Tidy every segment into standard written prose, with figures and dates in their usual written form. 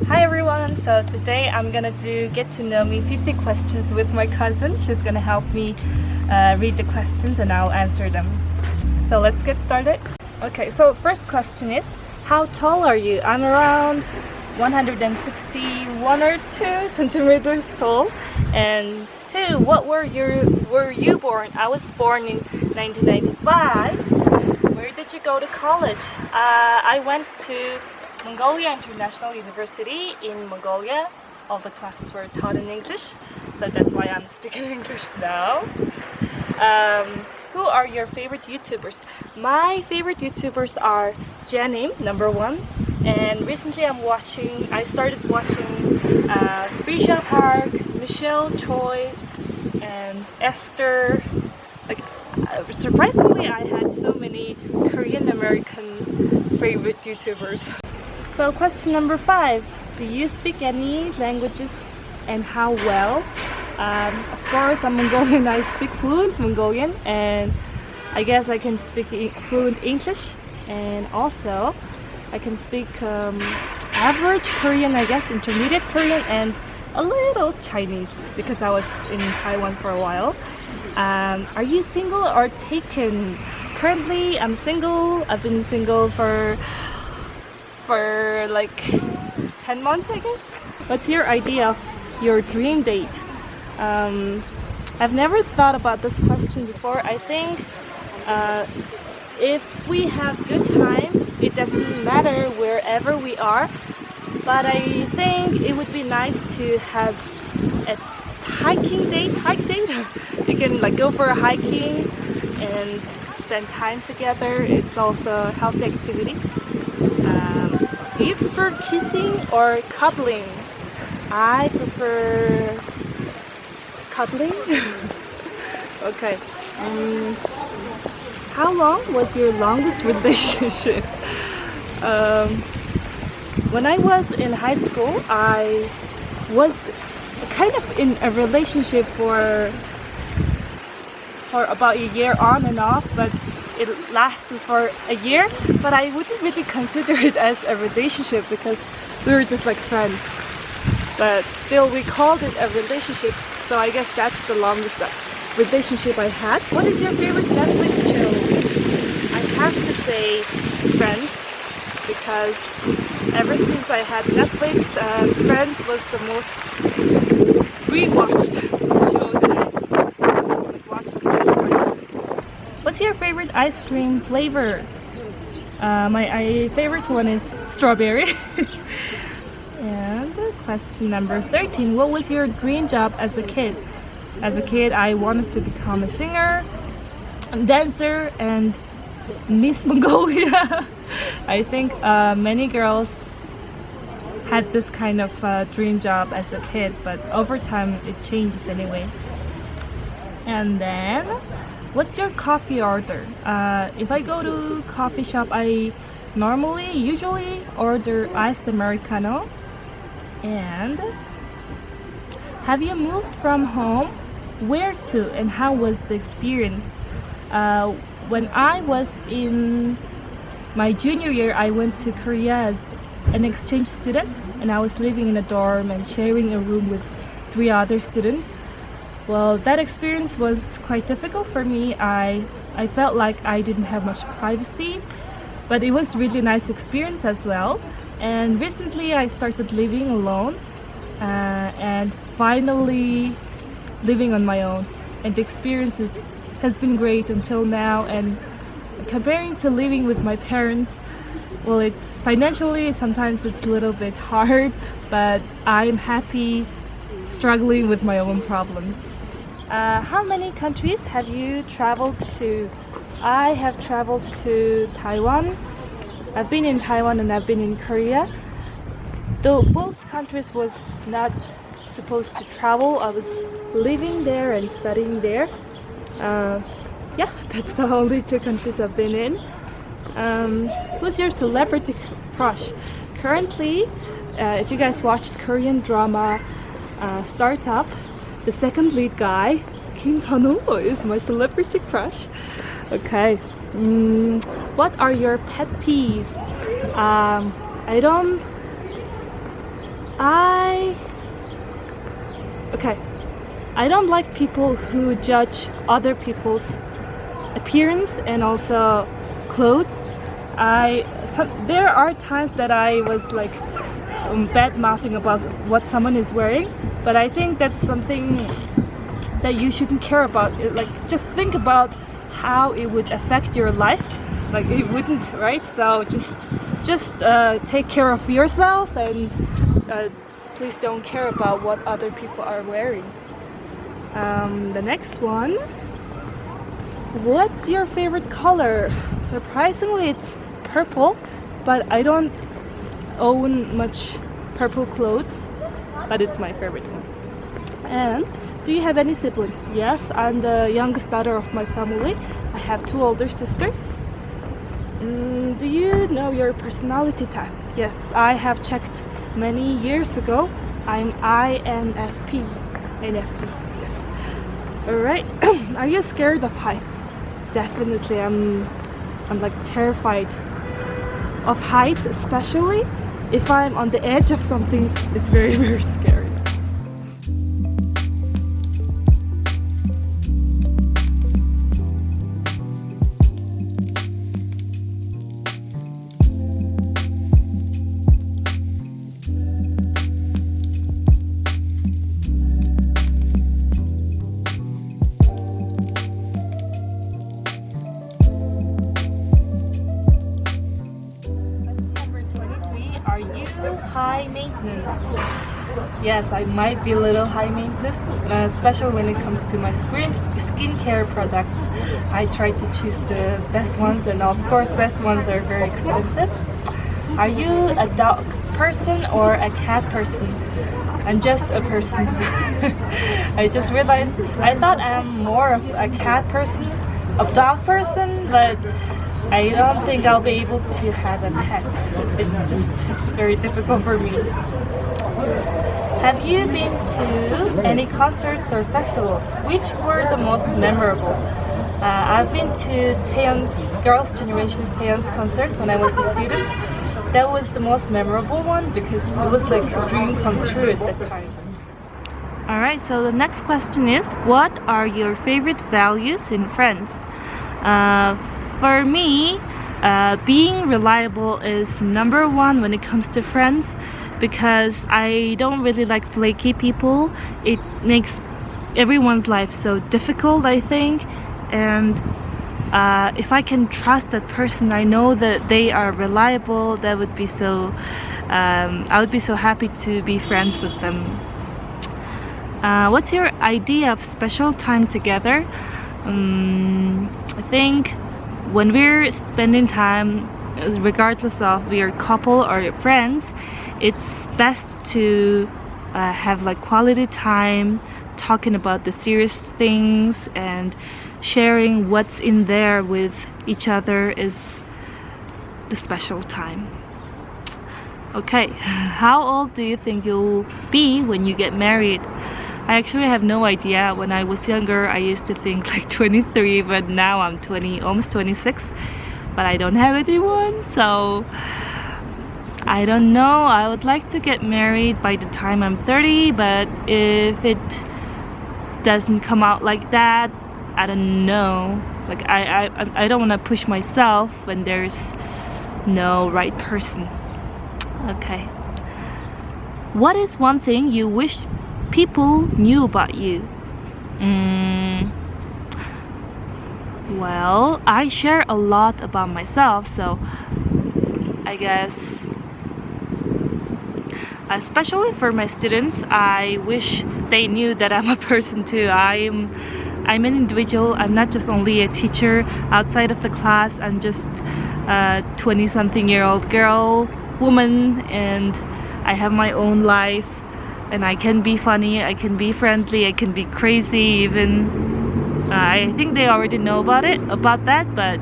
Hi everyone, so today I'm gonna do get to know me 50 questions with my cousin. She's gonna help me read the questions and I'll answer them. So let's get started. Okay, so first question is, how tall are you? I'm around 161 or 2 centimeters tall. And 2, were you born? I was born in 1995. Where did you go to college? I went to Mongolia International University in Mongolia. All the classes were taught in English, so that's why I'm speaking English now. Who are your favorite YouTubers? My favorite YouTubers are Janim, number 1, and recently I started watching Frisha Park, Michelle Choi, and Esther. Like, surprisingly, I had so many Korean American favorite YouTubers. So question number 5, do you speak any languages and how well? Of course, I'm Mongolian. I speak fluent Mongolian, and I guess I can speak fluent English, and also I can speak average Korean, I guess intermediate Korean, and a little Chinese because I was in Taiwan for a while. Are you single or taken? Currently, I'm single. I've been single for like 10 months, I guess. What's your idea of your dream date? I've never thought about this question before. I think if we have good time, it doesn't matter wherever we are, but I think it would be nice to have a hike date. You can like go for a hiking and spend time together. It's also a healthy activity. Do you prefer kissing or cuddling? I prefer cuddling. Okay. How long was your longest relationship? When I was in high school, I was kind of in a relationship for about a year on and off, but it lasted for a year, but I wouldn't really consider it as a relationship because we were just like friends. But still, we called it a relationship, so I guess that's the longest relationship I had. What is your favorite Netflix show? I have to say Friends, because ever since I had Netflix, Friends was the most rewatched show that I watched many times. What's your favorite ice cream flavor? My favorite one is strawberry. And question number 13, what was your dream job as a kid? As a kid, I wanted to become a singer, a dancer, and Miss Mongolia. I think many girls had this kind of dream job as a kid, but over time it changes anyway. And then, what's your coffee order? If I go to coffee shop, I usually order iced Americano. And have you moved from home? Where to and how was the experience? When I was in my junior year, I went to Korea as an exchange student, and I was living in a dorm and sharing a room with 3 other students. Well, that experience was quite difficult for me. I felt like I didn't have much privacy, but it was really nice experience as well. And recently I started living alone and finally living on my own, and the experience has been great until now. And comparing to living with my parents, well, it's financially sometimes it's a little bit hard, but I'm happy struggling with my own problems. How many countries have you traveled to? I have traveled to Taiwan. I've been in Taiwan and I've been in Korea. Though both countries was not supposed to travel, I was living there and studying there. Yeah, that's the only 2 countries I've been in. Who's your celebrity crush? Currently, if you guys watched Korean drama Startup, the second lead guy, Kim Sun-woo, is my celebrity crush. Okay. What are your pet peeves? I don't I okay. I don't like people who judge other people's appearance and also clothes. There are times that I was like bad mouthing about what someone is wearing, but I think that's something that you shouldn't care about. Like, just think about how it would affect your life. Like, it wouldn't, right? So just take care of yourself, and please don't care about what other people are wearing. The next one. What's your favorite color? Surprisingly, it's purple, but I don't own much purple clothes, but it's my favorite one. And do you have any siblings? Yes, I'm the youngest daughter of my family. I have 2 older sisters. Do you know your personality type? Yes, I have checked many years ago. I'm INFP. NFP, yes. Alright. Are you scared of heights? Definitely. I'm like terrified of heights, especially if I'm on the edge of something. It's very, very scary. Are you high maintenance? Yes, I might be a little high maintenance, especially when it comes to my skincare products. I try to choose the best ones, and of course, best ones are very expensive. Are you a dog person or a cat person? I'm just a person. I just realized I thought I'm more of a cat person, a dog person, but I don't think I'll be able to have a pet. It's just very difficult for me. Have you been to any concerts or festivals? Which were the most memorable? I've been to Taeyeon's Girls' Generation's Taeyeon's concert when I was a student. That was the most memorable one because it was like a dream come true at that time. Alright, so the next question is, what are your favorite values in friends? For me, being reliable is number one when it comes to friends, because I don't really like flaky people. It makes everyone's life so difficult, I think, and if I can trust that person, I know that they are reliable, that would be so I would be so happy to be friends with them. What's your idea of special time together? I think when we're spending time, regardless of we're couple or friends, it's best to have like quality time, talking about the serious things and sharing what's in there with each other is the special time. Okay, how old do you think you'll be when you get married? I actually have no idea. When I was younger, I used to think like 23, but now I'm 20, almost 26. But I don't have anyone, so I don't know. I would like to get married by the time I'm 30, but if it doesn't come out like that, I don't know. Like I don't want to push myself when there's no right person. Okay. What is one thing you wish people knew about you? Well, I share a lot about myself, so I guess, especially for my students, I wish they knew that I'm a person too. I'm an individual. I'm not just only a teacher outside of the class. I'm just a 20-something-year-old girl, woman, and I have my own life. And I can be funny, I can be friendly, I can be crazy even. I think they already know about that, but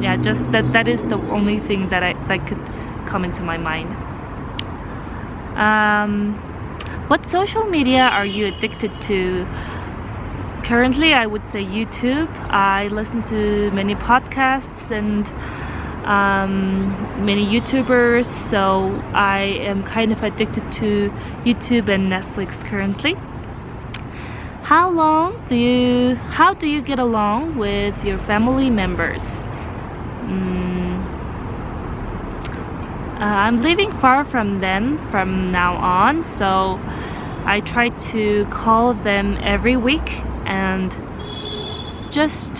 yeah, just that is the only thing that could come into my mind. What social media are you addicted to? Currently, I would say YouTube. I listen to many podcasts, and many YouTubers, so I am kind of addicted to YouTube and Netflix currently. How do you get along with your family members? I'm living far from them from now on, so I try to call them every week and just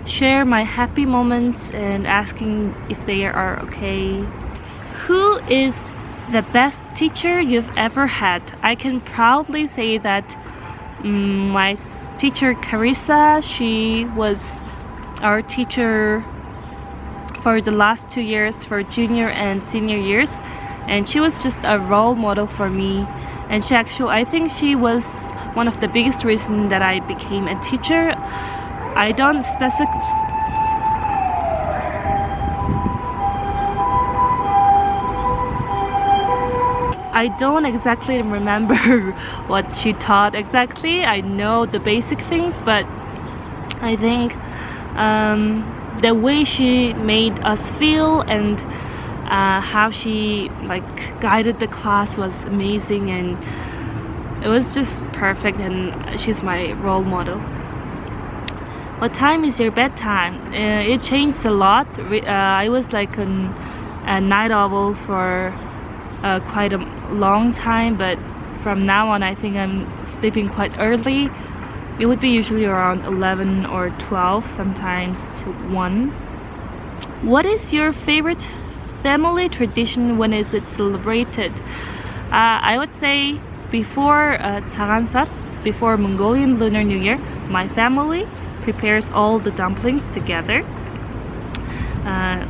share my happy moments and asking if they are okay. Who is the best teacher you've ever had? I can proudly say that my teacher Carissa, she was our teacher for the last 2 years, for junior and senior years, and she was just a role model for me. And I think she was one of the biggest reasons that I became a teacher. I don't exactly remember what she taught exactly. I know the basic things, but I think the way she made us feel and how she guided the class was amazing, and it was just perfect, and she's my role model. What time is your bedtime? It changed a lot. I was like a night owl for quite a long time, but from now on I think I'm sleeping quite early. It would be usually around 11 or 12, sometimes 1. What is your favorite family tradition? When is it celebrated? I would say before Tsaransak, before Mongolian Lunar New Year, my family prepares all the dumplings together.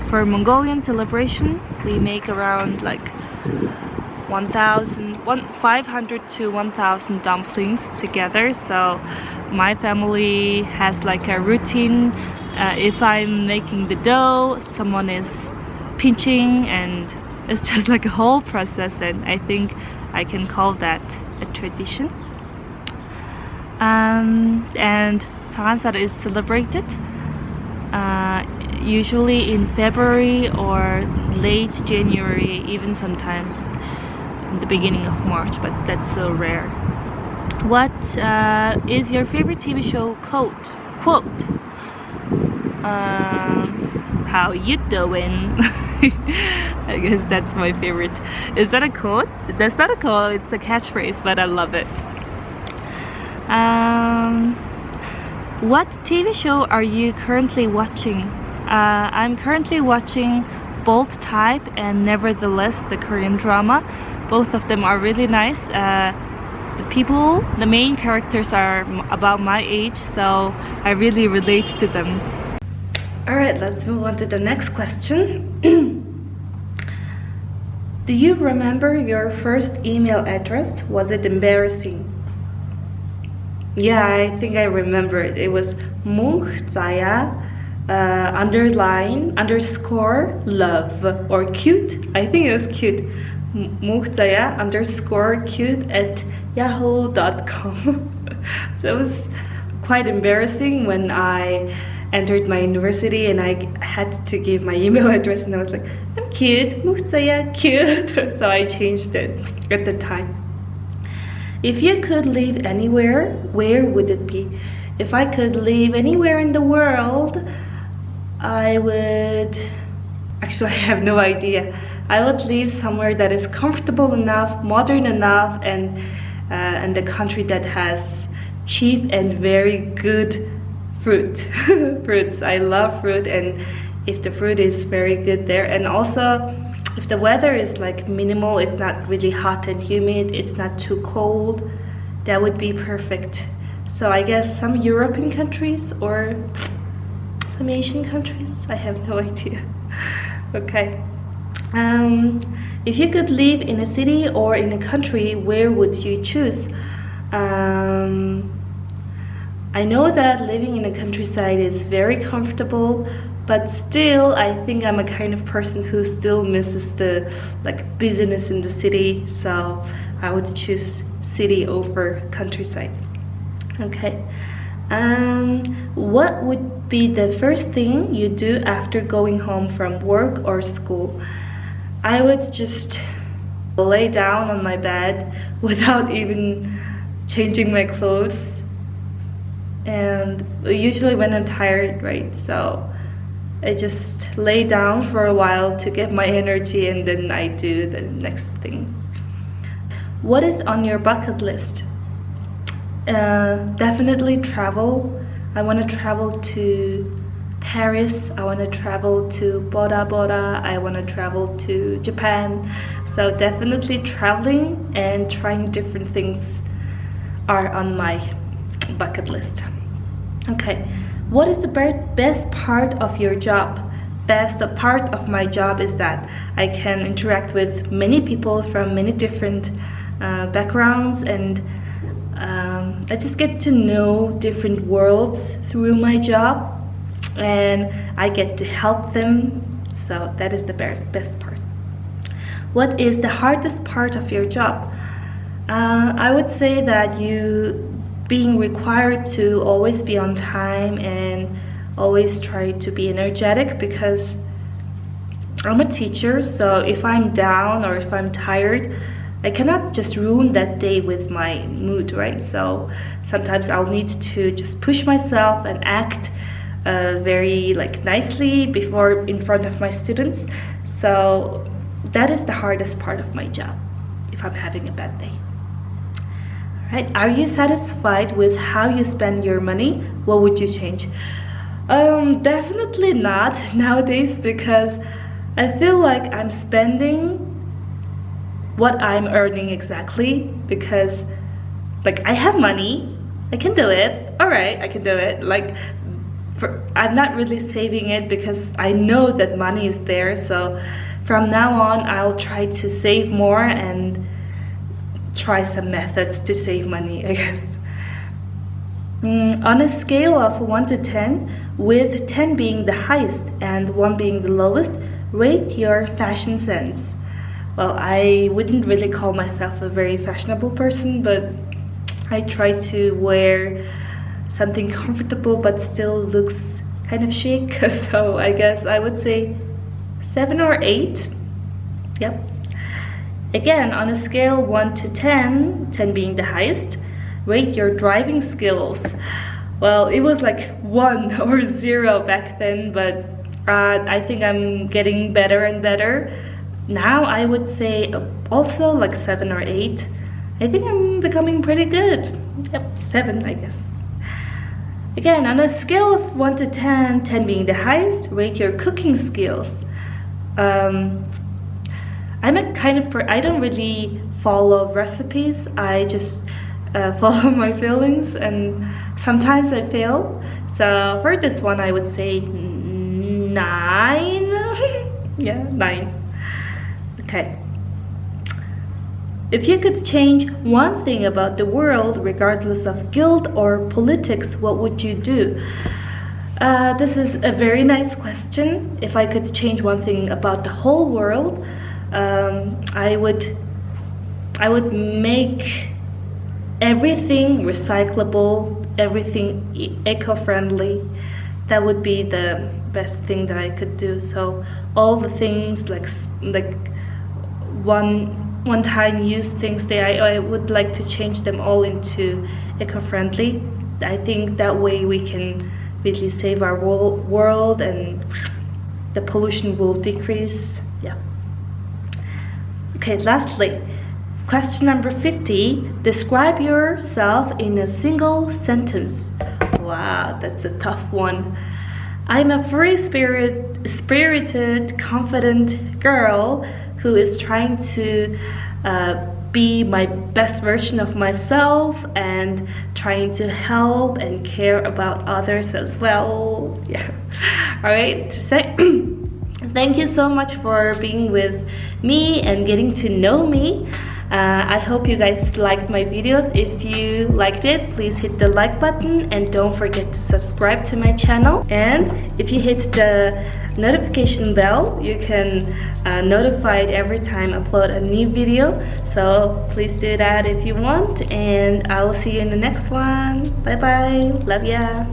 For Mongolian celebration, we make around 500 to 1,000 dumplings together. So my family has a routine. If I'm making the dough, someone is pinching, and it's just a whole process, and I think I can call that a tradition. And Tsaransak is celebrated usually in February or late January, even sometimes in the beginning of March, but that's so rare. What is your favorite TV show quote? How you doing? I guess that's my favorite. Is that a quote? That's not a quote, it's a catchphrase, but I love it. What TV show are you currently watching? I'm currently watching Bold Type and Nevertheless, the Korean drama. Both of them are really nice. The main characters are about my age, so I really relate to them. Alright, let's move on to the next question. Do you remember your first email address? Was it embarrassing? Yeah, I think I remember it. It was Zaya _love or cute. I think it was cute. Zaya _cute at yahoo.com. So it was quite embarrassing when I entered my university and I had to give my email address, and I was like, I'm cute, Zaya cute. So I changed it at the time. If you could live anywhere, where would it be? If I could live anywhere in the world, I would... Actually, I have no idea. I would live somewhere that is comfortable enough, modern enough, and the country that has cheap and very good fruits. I love fruit, and if the fruit is very good there, and also if the weather is minimal, it's not really hot and humid, it's not too cold, that would be perfect. So I guess some European countries or some Asian countries, I have no idea. Okay. If you could live in a city or in a country, where would you choose? I know that living in a countryside is very comfortable, but still I think I'm a kind of person who still misses the busyness in the city, so I would choose city over countryside. Okay. What would be the first thing you do after going home from work or school? I would just lay down on my bed without even changing my clothes. And usually when I'm tired, right? So I just lay down for a while to get my energy, and then I do the next things. What is on your bucket list? Definitely travel. I want to travel to Paris. I want to travel to Bora Bora. I want to travel to Japan. So definitely traveling and trying different things are on my bucket list. Okay, what is the best part of your job? Best part of my job is that I can interact with many people from many different backgrounds, and I just get to know different worlds through my job, and I get to help them. So that is the best part. What is the hardest part of your job? I would say that you being required to always be on time and always try to be energetic, because I'm a teacher, so if I'm down or if I'm tired, I cannot just ruin that day with my mood, right? So sometimes I'll need to just push myself and act very nicely before in front of my students. So that is the hardest part of my job if I'm having a bad day. Right? Are you satisfied with how you spend your money? What would you change? Definitely not nowadays, because I feel like I'm spending what I'm earning exactly, because I have money, I can do it, all right, I can do it. I'm not really saving it because I know that money is there. So from now on, I'll try to save more and try some methods to save money, I guess. On a scale of 1 to 10, with 10 being the highest and 1 being the lowest, rate your fashion sense. Well, I wouldn't really call myself a very fashionable person, but I try to wear something comfortable but still looks kind of chic. So I guess I would say 7 or 8. Yep. Again, on a scale 1 to 10, 10 being the highest, rate your driving skills. Well, it was 1 or 0 back then, but I think I'm getting better and better. Now I would say also 7 or 8. I think I'm becoming pretty good. Yep, 7 I guess. Again, on a scale of 1 to 10, 10 being the highest, rate your cooking skills. I'm a kind of I don't really follow recipes. I just follow my feelings, and sometimes I fail. So for this one, I would say 9. Yeah, 9. Okay. If you could change one thing about the world, regardless of guilt or politics, what would you do? This is a very nice question. If I could change one thing about the whole world, I would make everything recyclable, everything eco-friendly. That would be the best thing that I could do. So all the things like one-time use things, I would like to change them all into eco-friendly. I think that way we can really save our world and the pollution will decrease. Yeah. Okay, lastly, question number 50. Describe yourself in a single sentence. Wow, that's a tough one. I'm a free-spirited, confident girl who is trying to be my best version of myself and trying to help and care about others as well. Yeah. All right. Thank you so much for being with me and getting to know me. I hope you guys liked my videos. If you liked it, please hit the like button and don't forget to subscribe to my channel. And if you hit the notification bell, you can notified every time I upload a new video. So please do that if you want, and I will see you in the next one. Bye bye. Love ya.